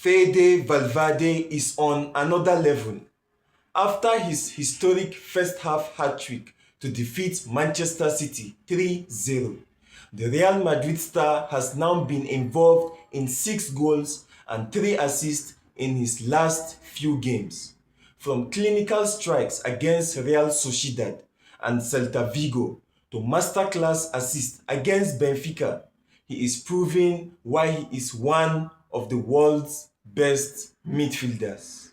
Fede Valverde is on another level. After his historic first half hat-trick to defeat Manchester City 3-0, the Real Madrid star has now been involved in 6 goals and 3 assists in his last few games. From clinical strikes against Real Sociedad and Celta Vigo to masterclass assists against Benfica, he is proving why he is one of the world's best midfielders.